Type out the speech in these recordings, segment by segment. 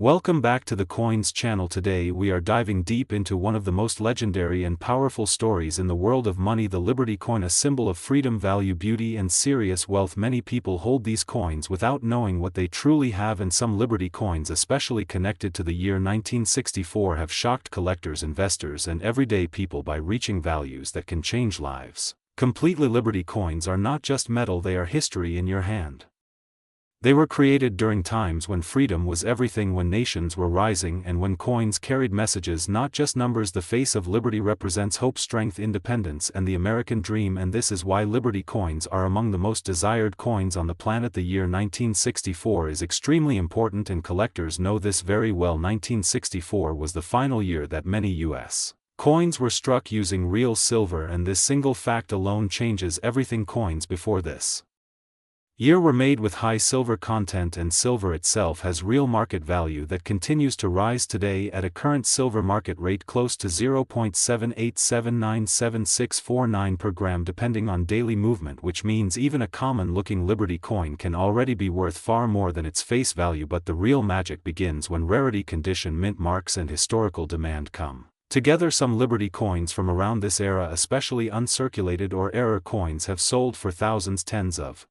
Welcome back to the Coins channel. Today we are diving deep into one of the most legendary and powerful stories in the world of money, the Liberty coin, a symbol of freedom, value, beauty and serious wealth. Many people hold these coins without knowing what they truly have, and some Liberty coins, especially connected to the year 1964, have shocked collectors, investors and everyday people by reaching values that can change lives completely. Liberty coins are not just metal, they are history in your hand. They were created during times when freedom was everything, when nations were rising, and when coins carried messages, not just numbers. The face of Liberty represents hope, strength, independence, and the American dream, and this is why Liberty coins are among the most desired coins on the planet. The year 1964 is extremely important, and collectors know this very well. 1964 was the final year that many U.S. coins were struck using real silver, and this single fact alone changes everything. Coins before this year were made with high silver content, and silver itself has real market value that continues to rise today at a current silver market rate close to 0.78797649 per gram depending on daily movement, which means even a common-looking Liberty coin can already be worth far more than its face value. But the real magic begins when rarity, condition, mint marks and historical demand come together. Some Liberty coins from around this era, especially uncirculated or error coins, have sold for thousands, tens of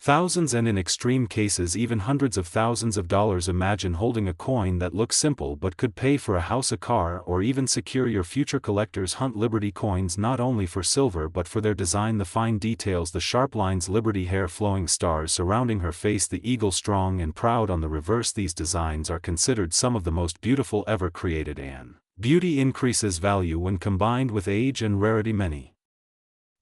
thousands, and in extreme cases even hundreds of thousands of dollars. Imagine holding a coin that looks simple but could pay for a house, a car, or even secure your future. Collectors hunt Liberty coins not only for silver but for their design, the fine details, the sharp lines, Liberty hair, flowing stars surrounding her face, the eagle strong and proud on the reverse. These designs are considered some of the most beautiful ever created, and beauty increases value when combined with age and rarity. Many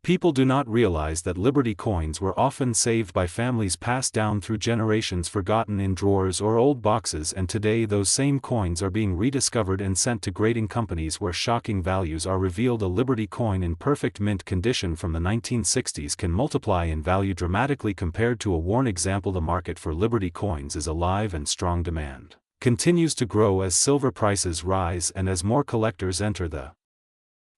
people do not realize that Liberty coins were often saved by families, passed down through generations, forgotten in drawers or old boxes, and today those same coins are being rediscovered and sent to grading companies where shocking values are revealed. A Liberty coin in perfect mint condition from the 1960s can multiply in value dramatically compared to a worn example. The market for Liberty coins is alive, and strong demand continues to grow as silver prices rise and as more collectors enter the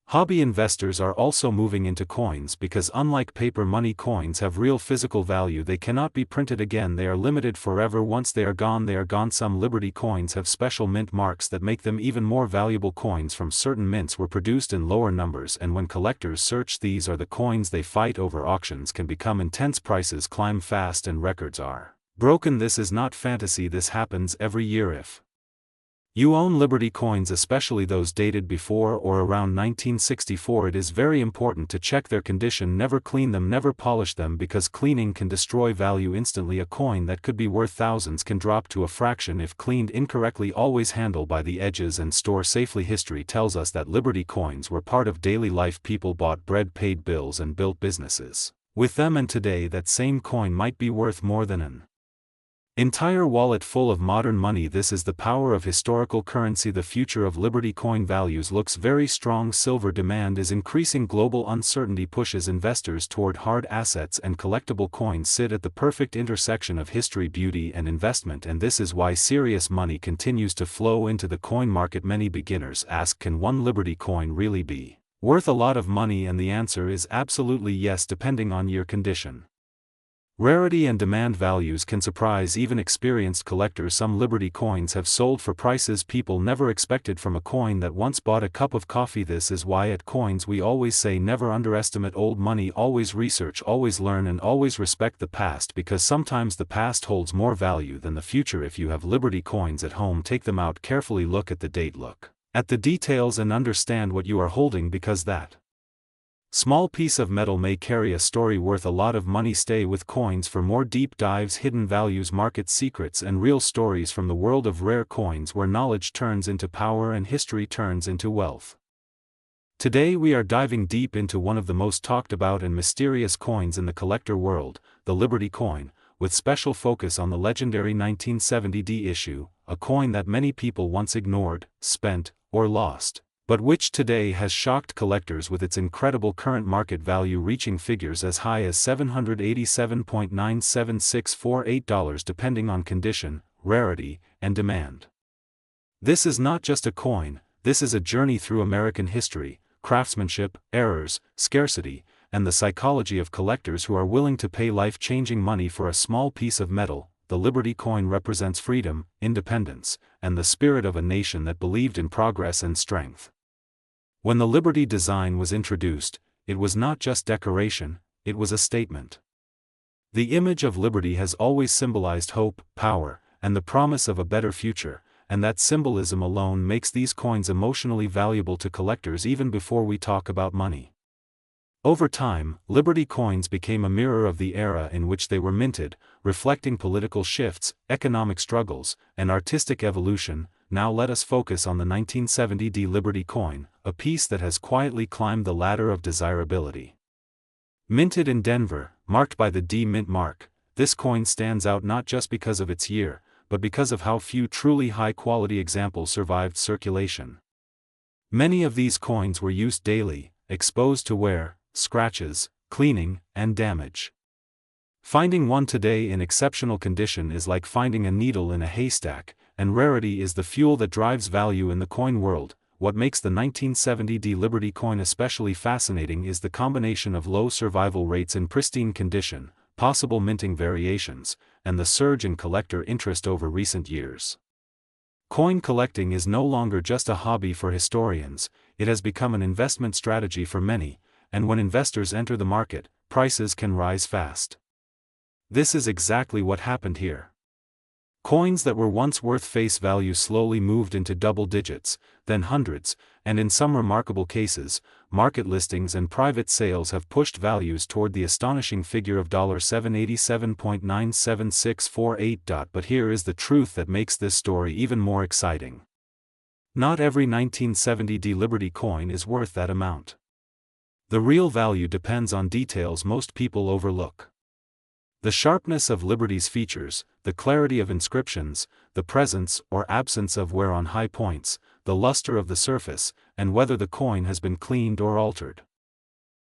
hobby. Investors are also moving into coins because, unlike paper money, coins have real physical value. They cannot be printed again, they are limited forever. Once they are gone, they are gone. Some Liberty coins have special mint marks that make them even more valuable. Coins from certain mints were produced in lower numbers, and when collectors search, these are the coins they fight over. Auctions can become intense, prices climb fast, and records are broken. This is not fantasy, this happens every year. If you own Liberty coins, especially those dated before or around 1964, it is very important to check their condition. Never clean them, never polish them, because cleaning can destroy value instantly. A coin that could be worth thousands can drop to a fraction if cleaned incorrectly. Always handle by the edges and store safely. History tells us that Liberty coins were part of daily life. People bought bread, paid bills and built businesses with them, and today that same coin might be worth more than an entire wallet full of modern money. This is the power of historical currency. The future of Liberty coin values looks very strong. Silver demand is increasing. Global uncertainty pushes investors toward hard assets, and collectible coins sit at the perfect intersection of history, beauty and investment, and this is why serious money continues to flow into the coin market. Many beginners ask, can one Liberty coin really be worth a lot of money? And the answer is absolutely yes, depending on your condition. Rarity and demand values can surprise even experienced collectors. Some Liberty coins have sold for prices people never expected from a coin that once bought a cup of coffee. This is why at Coins we always say never underestimate old money. Always research, always learn, and always respect the past, because sometimes the past holds more value than the future. If you have Liberty coins at home, take them out carefully, look at the date, look at the details, and understand what you are holding, because that small piece of metal may carry a story worth a lot of money. Stay with Coins for more deep dives, hidden values, market secrets and real stories from the world of rare coins, where knowledge turns into power and history turns into wealth. Today we are diving deep into one of the most talked about and mysterious coins in the collector world, the Liberty coin, with special focus on the legendary 1970 issue, a coin that many people once ignored, spent, or lost, but which today has shocked collectors with its incredible current market value reaching figures as high as $787.97648 depending on condition, rarity, and demand. This is not just a coin, this is a journey through American history, craftsmanship, errors, scarcity, and the psychology of collectors who are willing to pay life-changing money for a small piece of metal. the Liberty coin represents freedom, independence, and the spirit of a nation that believed in progress and strength. When the Liberty design was introduced, it was not just decoration, it was a statement. The image of liberty has always symbolized hope, power, and the promise of a better future, and that symbolism alone makes these coins emotionally valuable to collectors even before we talk about money. Over time, Liberty coins became a mirror of the era in which they were minted, reflecting political shifts, economic struggles, and artistic evolution. Now let us focus on the 1970 D Liberty coin, a piece that has quietly climbed the ladder of desirability. Minted in Denver, marked by the D Mint mark, this coin stands out not just because of its year, but because of how few truly high-quality examples survived circulation. Many of these coins were used daily, exposed to wear, scratches, cleaning, and damage. Finding one today in exceptional condition is like finding a needle in a haystack, and rarity is the fuel that drives value in the coin world. What makes the 1970 D Liberty coin especially fascinating is the combination of low survival rates in pristine condition, possible minting variations, and the surge in collector interest over recent years. Coin collecting is no longer just a hobby for historians, it has become an investment strategy for many, and when investors enter the market, prices can rise fast. This is exactly what happened here. Coins that were once worth face value slowly moved into double digits, then hundreds, and in some remarkable cases, market listings and private sales have pushed values toward the astonishing figure of $787.97648. But here is the truth that makes this story even more exciting. Not every 1970 D Liberty coin is worth that amount. The real value depends on details most people overlook. The sharpness of Liberty's features, the clarity of inscriptions, the presence or absence of wear on high points, the luster of the surface, and whether the coin has been cleaned or altered.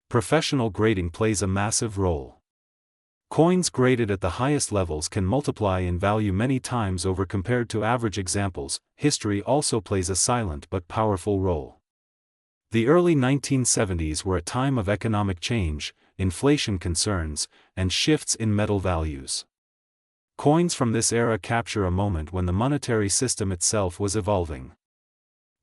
Professional grading plays a massive role. Coins graded at the highest levels can multiply in value many times over compared to average examples. History also plays a silent but powerful role. The early 1970s were a time of economic change, inflation concerns, and shifts in metal values. Coins from this era capture a moment when the monetary system itself was evolving.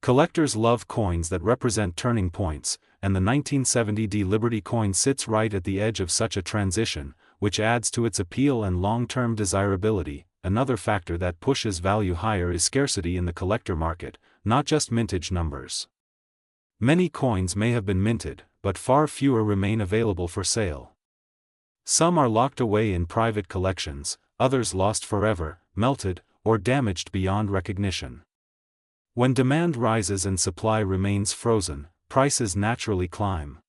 Collectors love coins that represent turning points, and the 1970 D Liberty coin sits right at the edge of such a transition, which adds to its appeal and long-term desirability. Another factor that pushes value higher is scarcity in the collector market, not just mintage numbers. Many coins may have been minted, but far fewer remain available for sale. Some are locked away in private collections, others lost forever, melted, or damaged beyond recognition. When demand rises and supply remains frozen, prices naturally climb.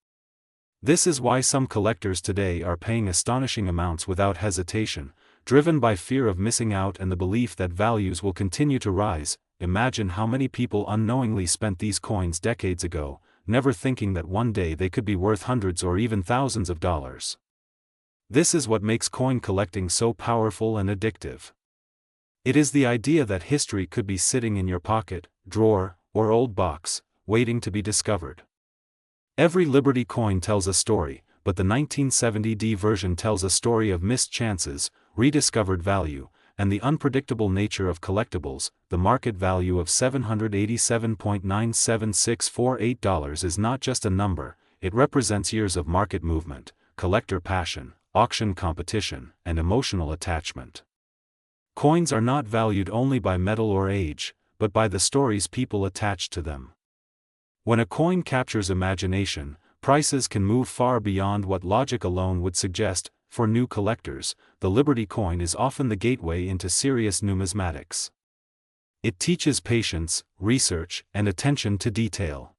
This is why some collectors today are paying astonishing amounts without hesitation, driven by fear of missing out and the belief that values will continue to rise. Imagine how many people unknowingly spent these coins decades ago, never thinking that one day they could be worth hundreds or even thousands of dollars. This is what makes coin collecting so powerful and addictive. It is the idea that history could be sitting in your pocket, drawer, or old box, waiting to be discovered. Every Liberty coin tells a story, but the 1970 D version tells a story of missed chances, rediscovered value, and the unpredictable nature of collectibles. The market value of $787.97648 is not just a number, it represents years of market movement, collector passion, auction competition, and emotional attachment. Coins are not valued only by metal or age, but by the stories people attach to them. When a coin captures imagination, prices can move far beyond what logic alone would suggest. For new collectors, the Liberty coin is often the gateway into serious numismatics. It teaches patience, research, and attention to detail.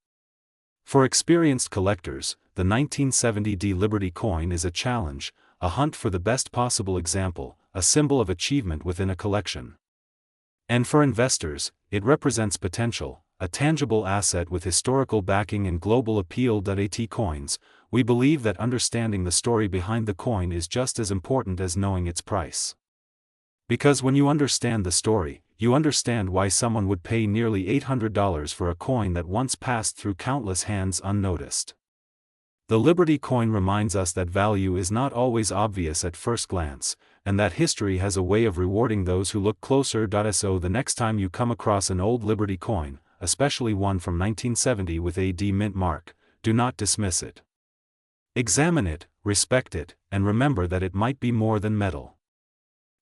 For experienced collectors, the 1970 D Liberty coin is a challenge, a hunt for the best possible example, a symbol of achievement within a collection. And for investors, it represents potential, a tangible asset with historical backing and global appeal. At Coins, we believe that understanding the story behind the coin is just as important as knowing its price. Because when you understand the story, you understand why someone would pay nearly $800 for a coin that once passed through countless hands unnoticed. The Liberty coin reminds us that value is not always obvious at first glance, and that history has a way of rewarding those who look closer. So the next time you come across an old Liberty coin, especially one from 1970 with AD mint mark, do not dismiss it. Examine it, respect it, and remember that it might be more than metal.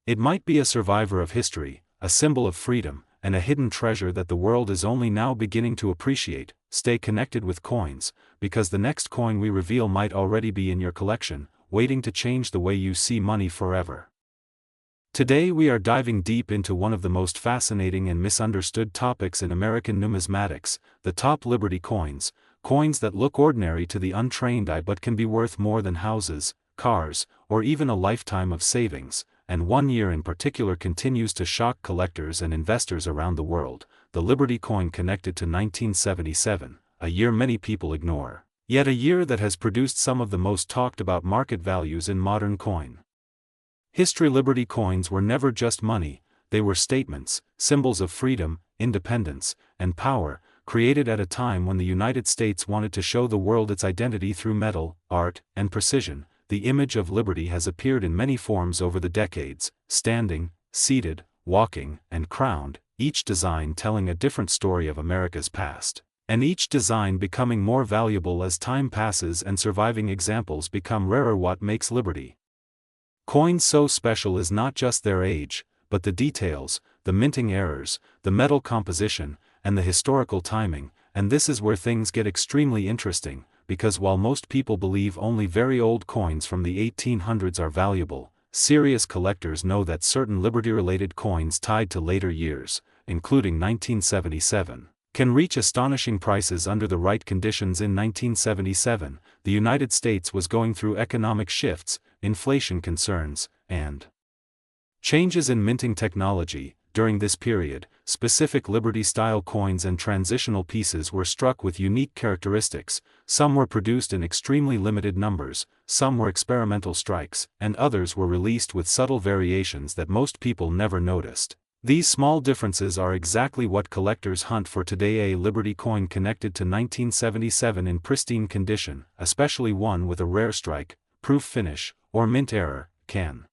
It might be a survivor of history, a symbol of freedom, and a hidden treasure that the world is only now beginning to appreciate. Stay connected with coins, because the next coin we reveal might already be in your collection, waiting to change the way you see money forever. Today we are diving deep into one of the most fascinating and misunderstood topics in American numismatics, the top Liberty coins, coins that look ordinary to the untrained eye but can be worth more than houses, cars, or even a lifetime of savings. And one year in particular continues to shock collectors and investors around the world, the Liberty coin connected to 1977, a year many people ignore, yet a year that has produced some of the most talked about market values in modern coin history. Liberty coins were never just money, they were statements, symbols of freedom, independence, and power, created at a time when the United States wanted to show the world its identity through metal, art, and precision. The image of liberty has appeared in many forms over the decades, standing, seated, walking, and crowned, each design telling a different story of America's past, and each design becoming more valuable as time passes and surviving examples become rarer. What makes Liberty coins so special is not just their age, but the details, the minting errors, the metal composition, and the historical timing. And this is where things get extremely interesting, because while most people believe only very old coins from the 1800s are valuable, serious collectors know that certain Liberty-related coins tied to later years, including 1977, can reach astonishing prices under the right conditions. In 1977, the United States was going through economic shifts, inflation concerns, and changes in minting technology. During this period, specific Liberty-style coins and transitional pieces were struck with unique characteristics. Some were produced in extremely limited numbers, some were experimental strikes, and others were released with subtle variations that most people never noticed. These small differences are exactly what collectors hunt for today. A Liberty coin connected to 1977 in pristine condition, especially one with a rare strike, proof finish, or mint error, can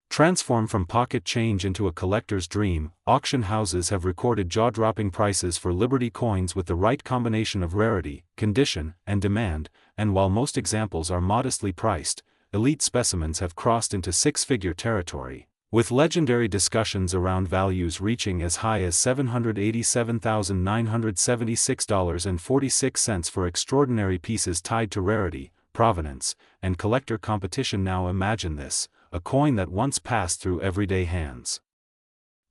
transform from pocket change into a collector's dream. Auction houses have recorded jaw-dropping prices for Liberty coins with the right combination of rarity, condition, and demand, and while most examples are modestly priced, elite specimens have crossed into six-figure territory, with legendary discussions around values reaching as high as $787,976.46 for extraordinary pieces tied to rarity, provenance, and collector competition. Now imagine this: a coin that once passed through everyday hands,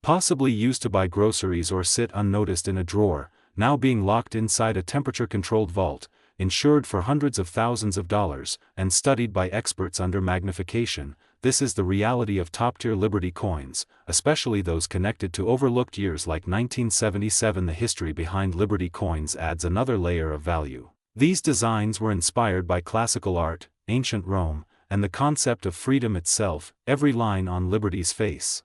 possibly used to buy groceries or sit unnoticed in a drawer, now being locked inside a temperature-controlled vault, insured for hundreds of thousands of dollars, and studied by experts under magnification. This is the reality of top-tier Liberty coins, especially those connected to overlooked years like 1977. The history behind Liberty coins adds another layer of value. These designs were inspired by classical art, ancient Rome, and the concept of freedom itself. Every line on Liberty's face,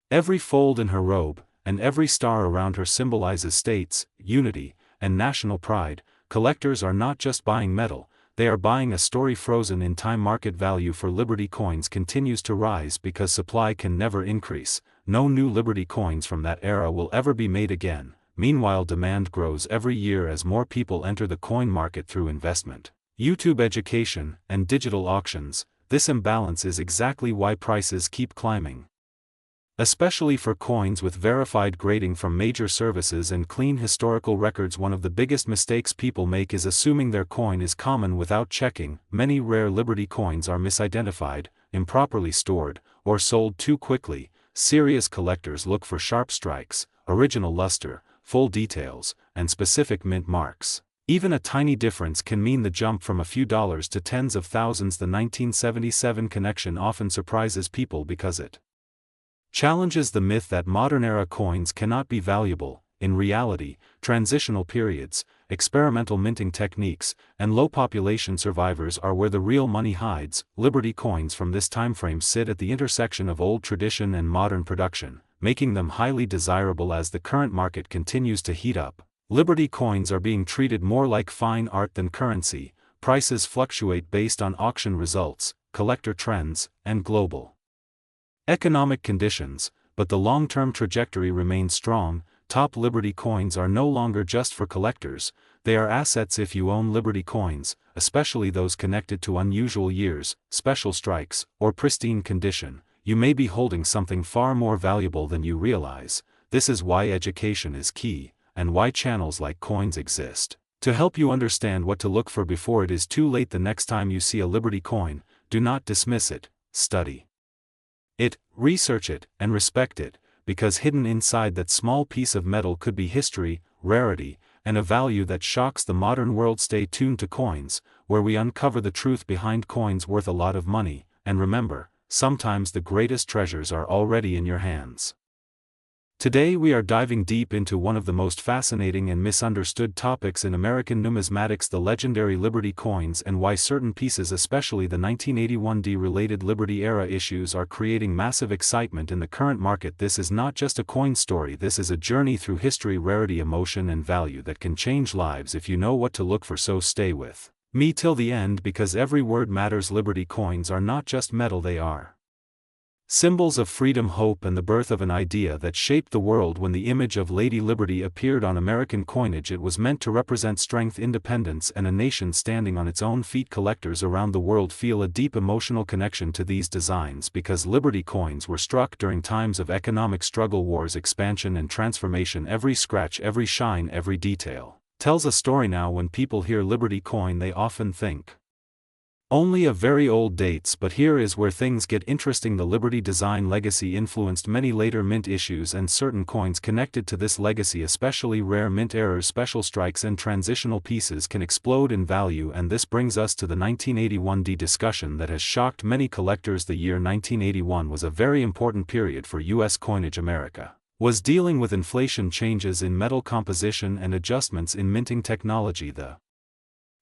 every fold in her robe, and every star around her symbolizes states, unity, and national pride. Collectors are not just buying metal, they are buying a story frozen in time. Market value for Liberty coins continues to rise because supply can never increase. No new Liberty coins from that era will ever be made again. Meanwhile, demand grows every year as more people enter the coin market through investment, YouTube education, and digital auctions. This imbalance is exactly why prices keep climbing, especially for coins with verified grading from major services and clean historical records. One of the biggest mistakes people make is assuming their coin is common without checking. Many rare Liberty coins are misidentified, improperly stored, or sold too quickly. Serious collectors look for sharp strikes, original luster, full details, and specific mint marks. Even a tiny difference can mean the jump from a few dollars to tens of thousands. The 1977 connection often surprises people because it challenges the myth that modern-era coins cannot be valuable. In reality, transitional periods, experimental minting techniques, and low population survivors are where the real money hides. Liberty coins from this timeframe sit at the intersection of old tradition and modern production, making them highly desirable. As the current market continues to heat up, Liberty coins are being treated more like fine art than currency, prices fluctuate based on auction results, collector trends, and global economic conditions, but the long-term trajectory remains strong. Top Liberty coins are no longer just for collectors, they are assets. If you own Liberty coins, especially those connected to unusual years, special strikes, or pristine condition, you may be holding something far more valuable than you realize. This is why education is key, and why channels like Coins exist. To help you understand what to look for before it is too late. The next time you see a Liberty coin, do not dismiss it, study it, research it, and respect it, because hidden inside that small piece of metal could be history, rarity, and a value that shocks the modern world. Stay tuned to Coins, where we uncover the truth behind coins worth a lot of money, and remember, sometimes the greatest treasures are already in your hands. Today we are diving deep into one of the most fascinating and misunderstood topics in American numismatics: the legendary Liberty coins, and why certain pieces, especially the 1981 D-related Liberty era issues, are creating massive excitement in the current market. This is not just a coin story, this is a journey through history, rarity, emotion, and value that can change lives if you know what to look for. So stay with me till the end, because every word matters. Liberty coins are not just metal, they are symbols of freedom, hope, and the birth of an idea that shaped the world. When the image of Lady Liberty appeared on American coinage, it was meant to represent strength, independence, and a nation standing on its own feet. Collectors around the world feel a deep emotional connection to these designs because Liberty coins were struck during times of economic struggle, wars, expansion, and transformation. Every scratch, every shine, every detail tells a story. Now when people hear Liberty coin, they often think only of very old dates, but here is where things get interesting. The Liberty design legacy influenced many later mint issues, and certain coins connected to this legacy, especially rare mint errors, special strikes, and transitional pieces, can explode in value. And this brings us to the 1981 D discussion that has shocked many collectors. The year 1981 was a very important period for U.S. coinage. America was dealing with inflation, changes in metal composition, and adjustments in minting technology. The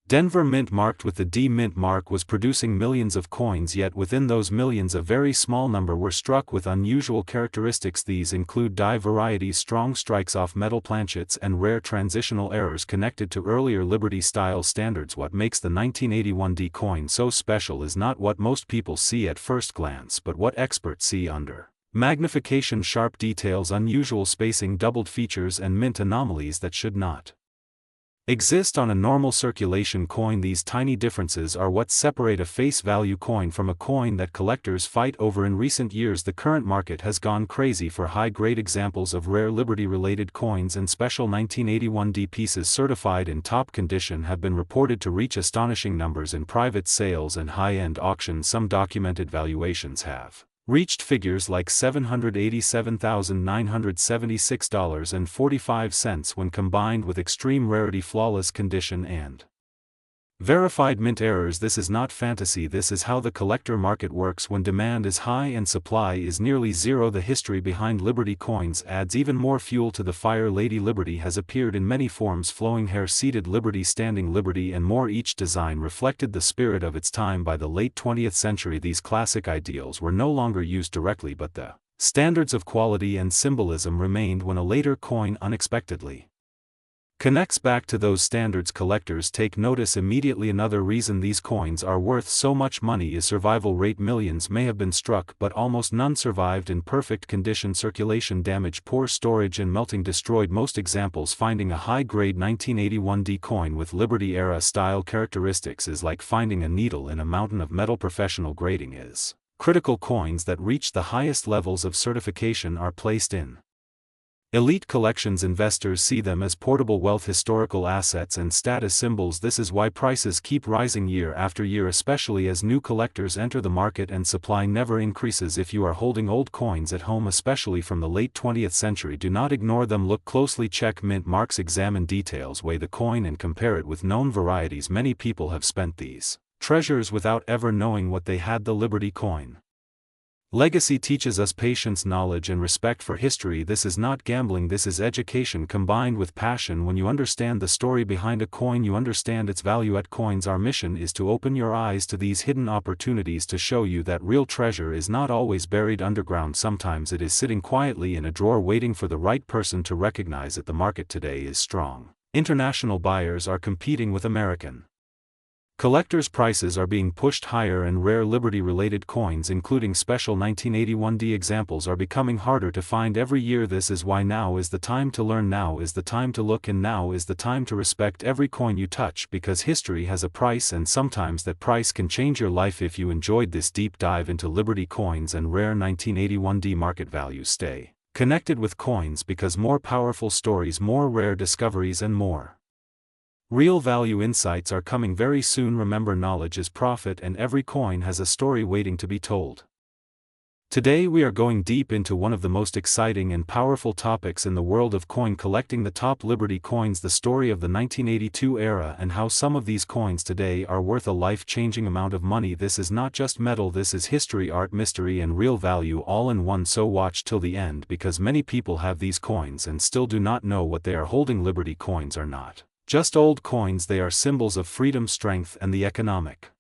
Denver Mint, marked with the D Mint mark, was producing millions of coins, yet within those millions a very small number were struck with unusual characteristics. These include die varieties, strong strikes off metal planchets, and rare transitional errors connected to earlier Liberty style standards. What makes the 1981 D coin so special is not what most people see at first glance, but what experts see under magnification: sharp details, unusual spacing, doubled features, and mint anomalies that should not exist on a normal circulation coin. These tiny differences are what separate a face value coin from a coin that collectors fight over. In recent years, the current market has gone crazy for high-grade examples of rare Liberty-related coins, and special 1981 D pieces certified in top condition have been reported to reach astonishing numbers in private sales and high-end auctions. Some documented valuations have reached figures like $787,976.45 when combined with extreme rarity, flawless condition, and verified mint errors. This is not fantasy, this is how the collector market works when demand is high and supply is nearly zero. The history behind Liberty coins adds even more fuel to the fire. Lady Liberty has appeared in many forms: flowing hair, seated Liberty, standing Liberty, and more. Each design reflected the spirit of its time. By the late 20th century, these classic ideals were no longer used directly, but the standards of quality and symbolism remained. When a later coin unexpectedly connects back to those standards, collectors take notice immediately. Another reason these coins are worth so much money is survival rate. Millions may have been struck, but almost none survived in perfect condition. Circulation damage, poor storage, and melting destroyed most examples. Finding a high-grade 1981 D coin with Liberty-era style characteristics is like finding a needle in a mountain of metal. Professional grading is critical. Coins that reach the highest levels of certification are placed in elite collections. Investors see them as portable wealth, historical assets, and status symbols. This is why prices keep rising year after year, especially as new collectors enter the market and supply never increases. If you are holding old coins at home, especially from the late 20th century, do not ignore them. Look closely, check mint marks, examine details, weigh the coin, and compare it with known varieties. Many people have spent these treasures without ever knowing what they had. The Liberty coin legacy teaches us patience, knowledge, and respect for history. This is not gambling, this is education combined with passion. When you understand the story behind a coin, you understand its value. At Coins, our mission is to open your eyes to these hidden opportunities, to show you that real treasure is not always buried underground. Sometimes it is sitting quietly in a drawer waiting for the right person to recognize it. The market today is strong. International buyers are competing with American Collectors' prices are being pushed higher and rare Liberty-related coins including special 1981D examples are becoming harder to find every year. This is why now is the time to learn, now is the time to look, and now is the time to respect every coin you touch, because history has a price and sometimes that price can change your life. If you enjoyed this deep dive into Liberty coins and rare 1981D market values, stay connected with coins, because more powerful stories, more rare discoveries, and more real value insights are coming very soon. Remember, knowledge is profit and every coin has a story waiting to be told. Today we are going deep into one of the most exciting and powerful topics in the world of coin collecting, the top Liberty coins, the story of the 1982 era and how some of these coins today are worth a life-changing amount of money. This is not just metal, this is history, art, mystery and real value all in one, so watch till the end, because many people have these coins and still do not know what they are holding. Liberty coins are not just old coins, they are symbols of freedom, strength and the economic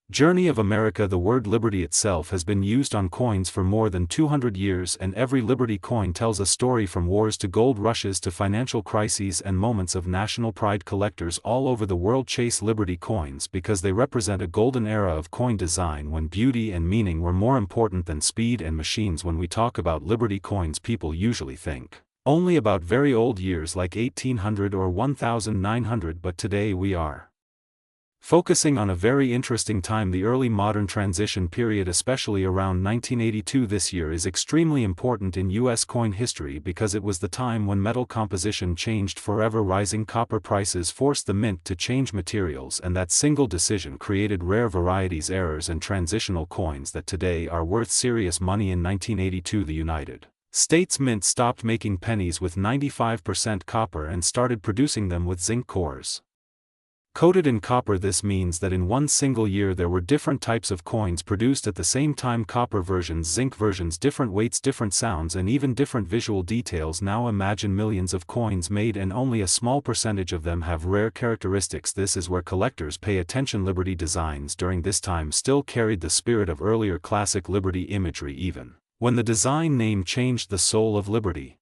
journey of America. The word liberty itself has been used on coins for more than 200 years, and every Liberty coin tells a story, from wars to gold rushes to financial crises and moments of national pride. Collectors all over the world chase Liberty coins because they represent a golden era of coin design when beauty and meaning were more important than speed and machines. When we talk about Liberty coins, people usually think only about very old years like 1800 or 1900, but today we are focusing on a very interesting time, the early modern transition period, especially around 1982. This year is extremely important in US coin history because it was the time when metal composition changed forever. Rising copper prices forced the mint to change materials, and that single decision created rare varieties, errors and transitional coins that today are worth serious money. In 1982, the United States Mint stopped making pennies with 95% copper and started producing them with zinc cores coated in copper. This means that in one single year there were different types of coins produced at the same time: copper versions, zinc versions, different weights, different sounds and even different visual details. Now imagine millions of coins made and only a small percentage of them have rare characteristics. This is where collectors pay attention. Liberty designs during this time still carried the spirit of earlier classic Liberty imagery, even when the design name changed, the soul of Liberty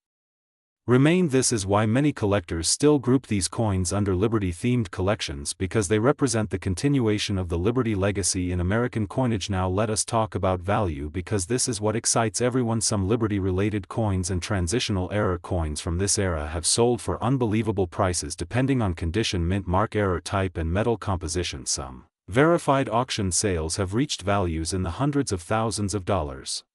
remained. This is why many collectors still group these coins under Liberty-themed collections, because they represent the continuation of the Liberty legacy in American coinage. Now let us talk about value, because this is what excites everyone. Some Liberty-related coins and transitional era coins from this era have sold for unbelievable prices depending on condition, mint mark, era type and metal composition. Some verified auction sales have reached values in the hundreds of thousands of dollars.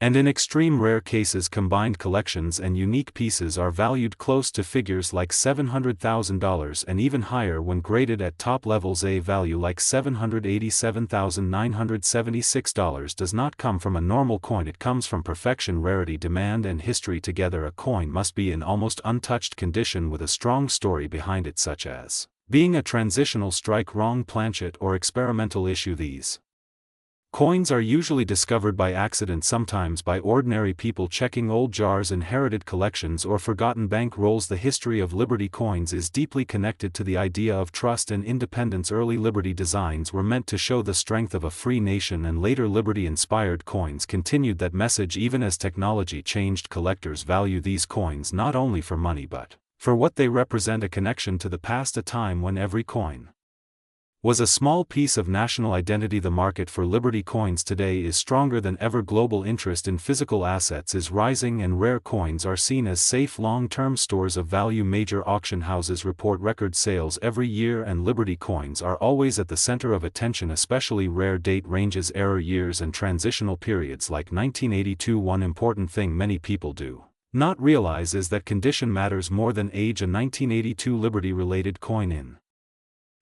And in extreme rare cases, combined collections and unique pieces are valued close to figures like $700,000 and even higher when graded at top levels. A value like $787,976 does not come from a normal coin, it comes from perfection, rarity, demand and history together. A coin must be in almost untouched condition with a strong story behind it, such as being a transitional strike, wrong planchet or experimental issue. These coins are usually discovered by accident, sometimes by ordinary people checking old jars, inherited collections or forgotten bank rolls. The history of Liberty coins is deeply connected to the idea of trust and independence. Early Liberty designs were meant to show the strength of a free nation, and later Liberty-inspired coins continued that message. Even as technology changed, collectors value these coins not only for money but for what they represent: a connection to the past, a time when every coin was a small piece of national identity. The market for Liberty coins today is stronger than ever. Global interest in physical assets is rising and rare coins are seen as safe long-term stores of value. Major auction houses report record sales every year, and Liberty coins are always at the center of attention, especially rare date ranges, error years and transitional periods like 1982. One important thing many people do not realize is that condition matters more than age. A 1982 Liberty-related coin in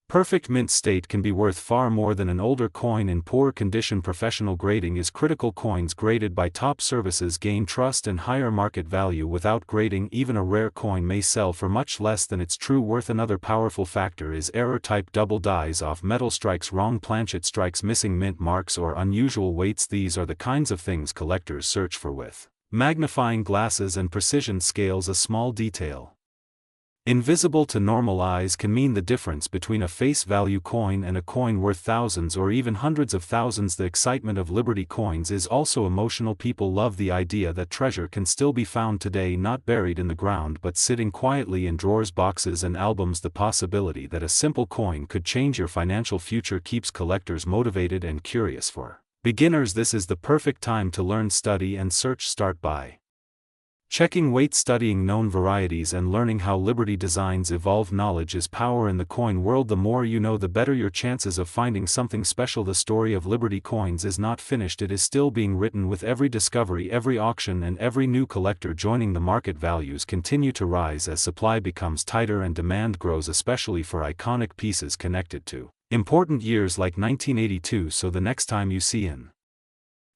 perfect mint state can be worth far more than an older coin in poor condition. Professional grading is critical. Coins graded by top services gain trust and higher market value. Without grading, even a rare coin may sell for much less than its true worth. Another powerful factor is error type: double dies, off metal strikes, wrong planchet strikes, missing mint marks or unusual weights. These are the kinds of things collectors search for with magnifying glasses and precision scales. A small detail Invisible to normal eyes can mean the difference between a face value coin and a coin worth thousands or even hundreds of thousands. The excitement of Liberty coins is also emotional. People love the idea that treasure can still be found today, not buried in the ground but sitting quietly in drawers, boxes and albums. The possibility that a simple coin could change your financial future keeps collectors motivated and curious. For beginners, this is the perfect time to learn, study and search. Start by checking weight, studying known varieties and learning how Liberty designs evolve. Knowledge is power in the coin world. The more you know, the better your chances of finding something special. The story of Liberty coins is not finished. It is still being written. With every discovery, every auction and every new collector joining the market, values continue to rise as supply becomes tighter and demand grows, especially for iconic pieces connected to important years like 1982. So the next time you see an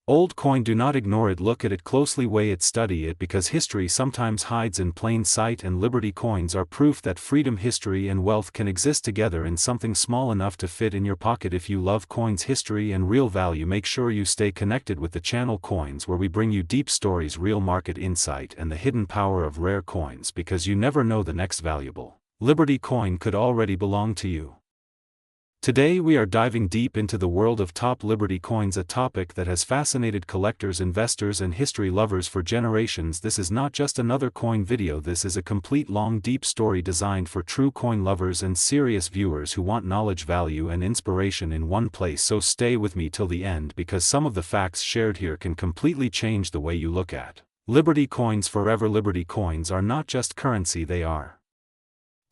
old coin, do not ignore it. Look at it closely, weigh it, study it, because history sometimes hides in plain sight, and Liberty coins are proof that freedom, history and wealth can exist together in something small enough to fit in your pocket. If you love coins, history and real value, make sure you stay connected with the channel Coins, where we bring you deep stories, real market insight and the hidden power of rare coins, because you never know, the next valuable Liberty coin could already belong to you. Today we are diving deep into the world of top Liberty coins, a topic that has fascinated collectors, investors and history lovers for generations. This is not just another coin video, this is a complete, long, deep story designed for true coin lovers and serious viewers who want knowledge, value and inspiration in one place. So stay with me till the end, because some of the facts shared here can completely change the way you look at Liberty coins forever. Liberty coins are not just currency, they are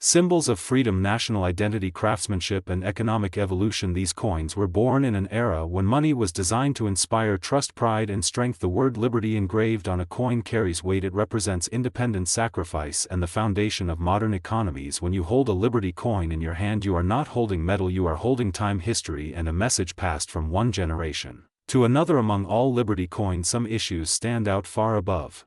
symbols of freedom, national identity, craftsmanship and economic evolution. These coins were born in an era when money was designed to inspire trust, pride and strength. The word liberty engraved on a coin carries weight. It represents independence, sacrifice and the foundation of modern economies. When you hold a Liberty coin in your hand, you are not holding metal, you are holding time, history and a message passed from one generation to another. Among all Liberty coins, some issues stand out far above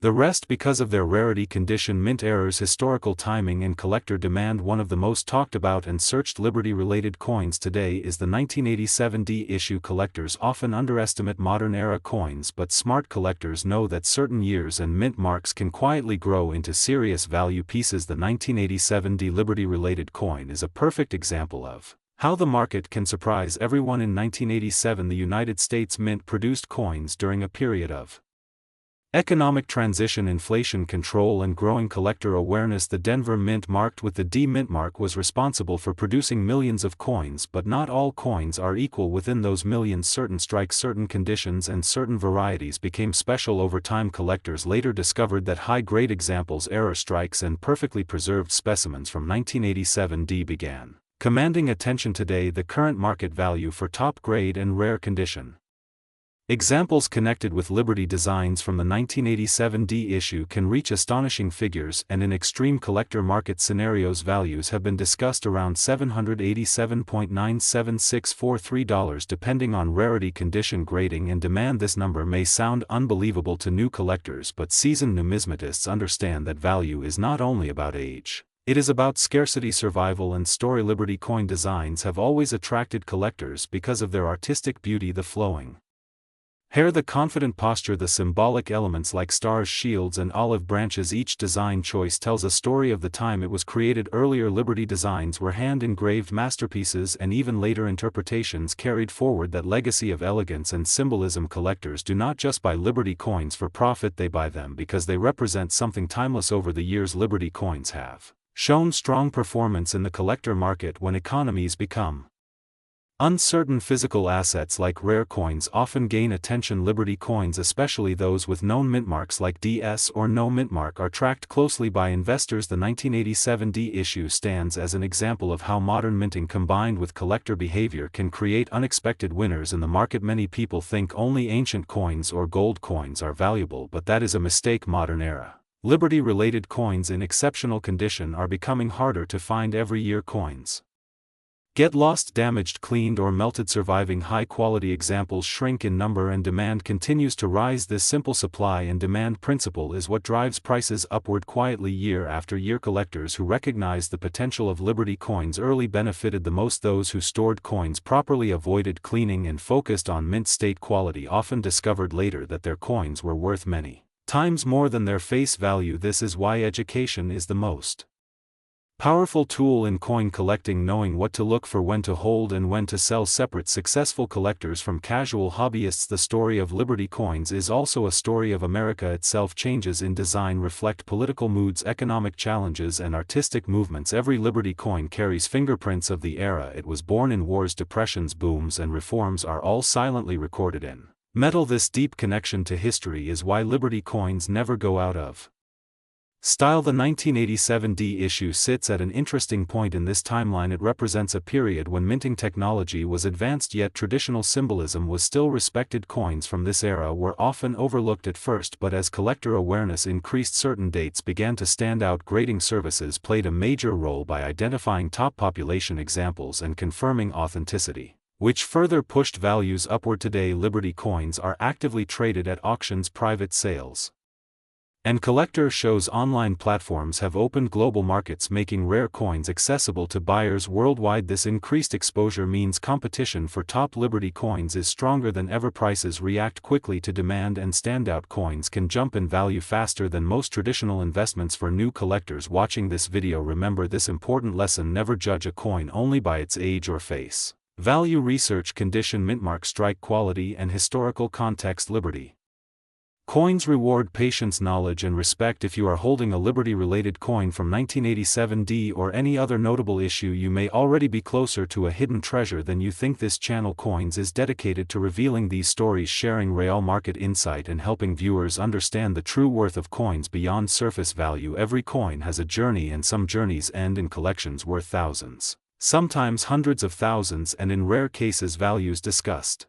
the rest because of their rarity, condition, mint errors, historical timing and collector demand. One of the most talked about and searched Liberty-related coins today is the 1987 D issue. Collectors often underestimate modern era coins, but smart collectors know that certain years and mint marks can quietly grow into serious value pieces. The 1987 D Liberty-related coin is a perfect example of how the market can surprise everyone. In 1987, the United States Mint produced coins during a period of economic transition, inflation control and growing collector awareness. The Denver Mint, marked with the D mint mark, was responsible for producing millions of coins, but not all coins are equal within those millions. Certain strikes, certain conditions and certain varieties became special over time. Collectors later discovered that high-grade examples, error strikes and perfectly preserved specimens from 1987 D began commanding attention. Today, the current market value for top-grade and rare condition examples connected with Liberty designs from the 1987 D issue can reach astonishing figures, and in extreme collector market scenarios, values have been discussed around $787.97643, depending on rarity, condition, grading and demand. This number may sound unbelievable to new collectors, but seasoned numismatists understand that value is not only about age. It is about scarcity, survival and story. Liberty coin designs have always attracted collectors because of their artistic beauty, the flowing hair, the confident posture, the symbolic elements like stars, shields and olive branches. Each design choice tells a story of the time it was created. Earlier Liberty designs were hand-engraved masterpieces, and even later interpretations carried forward that legacy of elegance and symbolism. Collectors do not just buy Liberty coins for profit, they buy them because they represent something timeless. Over the years, Liberty coins have shown strong performance in the collector market when economies become uncertain. Physical assets like rare coins often gain attention. Liberty coins, especially those with known mint marks like DS or no mint mark, are tracked closely by investors. The 1987 D issue stands as an example of how modern minting combined with collector behavior can create unexpected winners in the market. Many people think only ancient coins or gold coins are valuable, but that is a mistake. Modern era Liberty-related coins in exceptional condition are becoming harder to find every year. Coins get lost, damaged, cleaned or melted. Surviving high-quality examples shrink in number and demand continues to rise. This simple supply and demand principle is what drives prices upward quietly year after year. Collectors who recognized the potential of Liberty coins early benefited the most. Those who stored coins properly, avoided cleaning and focused on mint state quality often discovered later that their coins were worth many times more than their face value. This is why education is the most Powerful tool in coin collecting. Knowing what to look for, when to hold and when to sell. Separate successful collectors from casual hobbyists. The story of Liberty coins is also a story of America itself. Changes in design reflect political moods, economic challenges, and artistic movements. Every Liberty coin carries fingerprints of the era it was born in. Wars, depressions, booms, and reforms are all silently recorded in metal. This deep connection to history is why Liberty coins never go out of style. The 1987 D issue sits at an interesting point in this timeline. It represents a period when minting technology was advanced, yet traditional symbolism was still respected. Coins from this era were often overlooked at first, but as collector awareness increased, certain dates began to stand out. Grading services played a major role by identifying top population examples and confirming authenticity, which further pushed values upward. Today, Liberty coins are actively traded at auctions, private sales, and collector shows. Online platforms have opened global markets, making rare coins accessible to buyers worldwide. This increased exposure means competition for top Liberty coins is stronger than ever. Prices react quickly to demand, and standout coins can jump in value faster than most traditional investments. For new collectors watching this video, remember this important lesson: never judge a coin only by its age or face value. Research condition, mint mark, strike, quality, and historical context. Liberty coins reward patience, knowledge, and respect. If you are holding a Liberty-related coin from 1987 D or any other notable issue, you may already be closer to a hidden treasure than you think. This channel Coins is dedicated to revealing these stories, sharing real market insight, and helping viewers understand the true worth of coins beyond surface value. Every coin has a journey, and some journeys end in collections worth thousands, sometimes hundreds of thousands, and in rare cases values discussed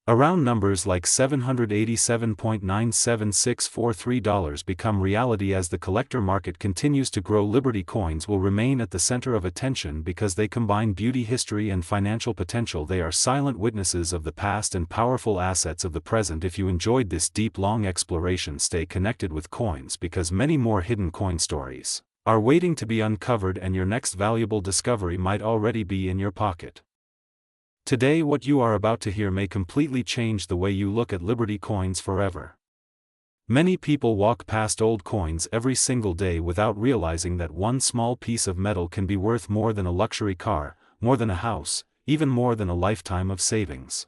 around numbers like $787.97643 become reality. As the collector market continues to grow, Liberty coins will remain at the center of attention because they combine beauty, history, and financial potential. They are silent witnesses of the past and powerful assets of the present. If you enjoyed this deep, long exploration, stay connected with coins, because many more hidden coin stories are waiting to be uncovered, and your next valuable discovery might already be in your pocket. Today, what you are about to hear may completely change the way you look at Liberty coins forever. Many people walk past old coins every single day without realizing that one small piece of metal can be worth more than a luxury car, more than a house, even more than a lifetime of savings.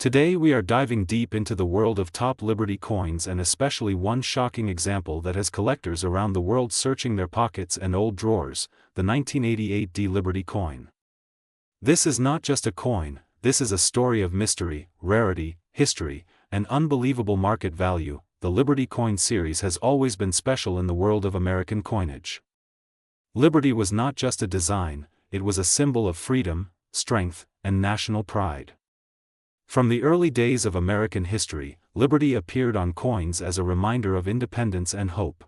Today we are diving deep into the world of top Liberty coins, and especially one shocking example that has collectors around the world searching their pockets and old drawers: the 1988 D Liberty coin. This is not just a coin, this is a story of mystery, rarity, history, and unbelievable market value. The Liberty coin series has always been special in the world of American coinage. Liberty was not just a design, it was a symbol of freedom, strength, and national pride. From the early days of American history, Liberty appeared on coins as a reminder of independence and hope.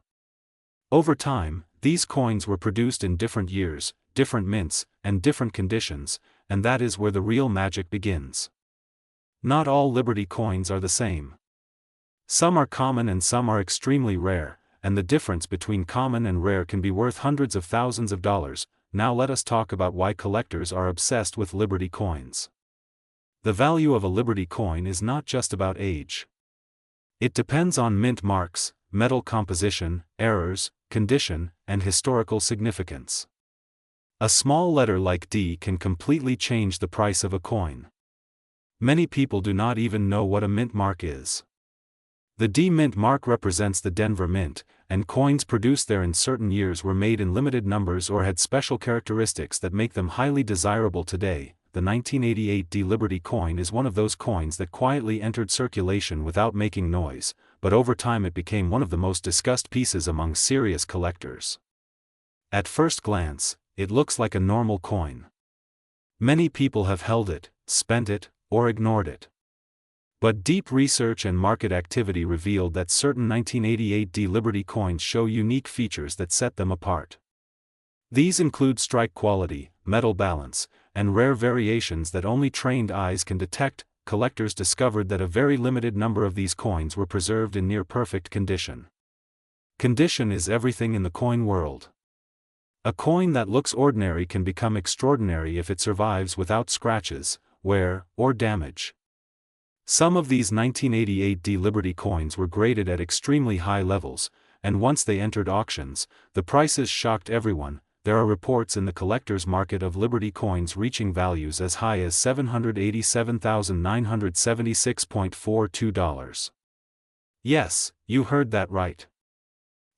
Over time, these coins were produced in different years, different mints, and different conditions, and that is where the real magic begins. Not all Liberty coins are the same. Some are common and some are extremely rare, and the difference between common and rare can be worth hundreds of thousands of dollars. Now let us talk about why collectors are obsessed with Liberty coins. The value of a Liberty coin is not just about age. It depends on mint marks, metal composition, errors, condition, and historical significance. A small letter like D can completely change the price of a coin. Many people do not even know what a mint mark is. The D mint mark represents the Denver Mint, and coins produced there in certain years were made in limited numbers or had special characteristics that make them highly desirable today. The 1988 D Liberty coin is one of those coins that quietly entered circulation without making noise, but over time it became one of the most discussed pieces among serious collectors. At first glance, it looks like a normal coin. Many people have held it, spent it, or ignored it. But deep research and market activity revealed that certain 1988 D Liberty coins show unique features that set them apart. These include strike quality, metal balance, and rare variations that only trained eyes can detect. Collectors discovered that a very limited number of these coins were preserved in near-perfect condition. Condition is everything in the coin world. A coin that looks ordinary can become extraordinary if it survives without scratches, wear, or damage. Some of these 1988 D Liberty coins were graded at extremely high levels, and once they entered auctions, the prices shocked everyone. there are reports in the collector's market of Liberty coins reaching values as high as $787,976.42. Yes, you heard that right.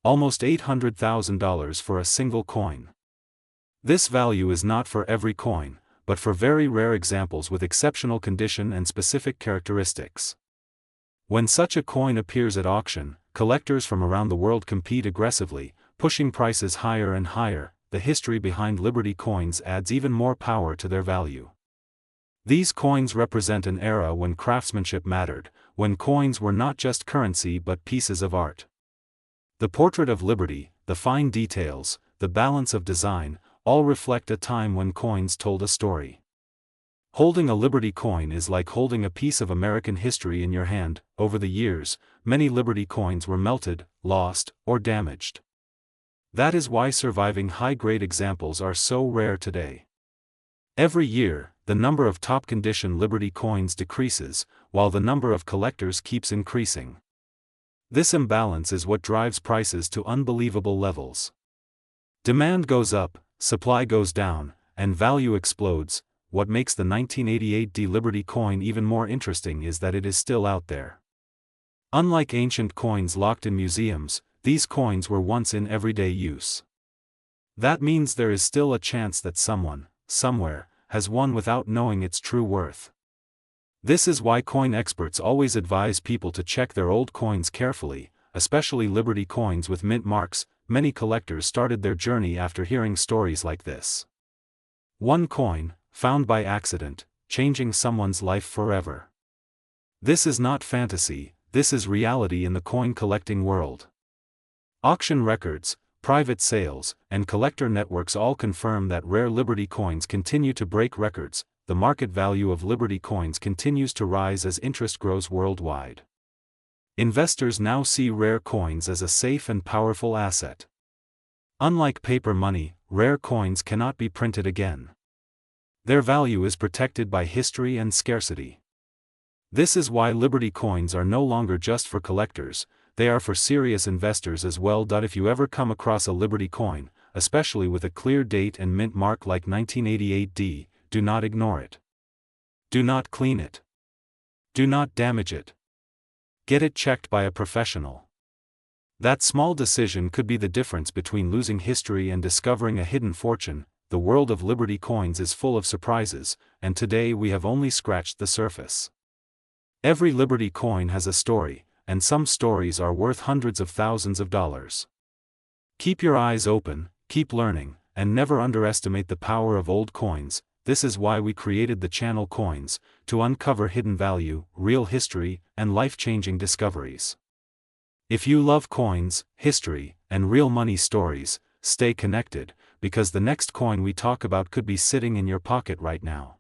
Almost $800,000 for a single coin. This value is not for every coin, but for very rare examples with exceptional condition and specific characteristics. When such a coin appears at auction, collectors from around the world compete aggressively, pushing prices higher and higher. The history behind Liberty coins adds even more power to their value. These coins represent an era when craftsmanship mattered, when coins were not just currency but pieces of art. The portrait of Liberty, the fine details, the balance of design, all reflect a time when coins told a story. Holding a Liberty coin is like holding a piece of American history in your hand. Over the years, many Liberty coins were melted, lost, or damaged. That is why surviving high-grade examples are so rare today. Every year, the number of top-condition Liberty coins decreases, while the number of collectors keeps increasing. This imbalance is what drives prices to unbelievable levels. Demand goes up, supply goes down, and value explodes. What makes the 1988 Liberty coin even more interesting is that it is still out there. Unlike ancient coins locked in museums, these coins were once in everyday use. That means there is still a chance that someone, somewhere, has one without knowing its true worth. This is why coin experts always advise people to check their old coins carefully, especially Liberty coins with mint marks. Many collectors started their journey after hearing stories like this. One coin, found by accident, changing someone's life forever. This is not fantasy, this is reality in the coin collecting world. Auction records, private sales, and collector networks all confirm that rare Liberty coins continue to break records. The market value of Liberty coins continues to rise as interest grows worldwide. Investors now see rare coins as a safe and powerful asset. Unlike paper money, rare coins cannot be printed again. Their value is protected by history and scarcity. This is why Liberty coins are no longer just for collectors, they are for serious investors as well. If you ever come across a Liberty coin, especially with a clear date and mint mark like 1988, do not ignore it. Do not clean it. Do not damage it. Get it checked by a professional. That small decision could be the difference between losing history and discovering a hidden fortune. The world of Liberty coins is full of surprises, and today we have only scratched the surface. Every Liberty coin has a story, and some stories are worth hundreds of thousands of dollars. Keep your eyes open, keep learning, and never underestimate the power of old coins. This is why we created the channel Coins, to uncover hidden value, real history, and life-changing discoveries. If you love coins, history, and real money stories, stay connected, because the next coin we talk about could be sitting in your pocket right now.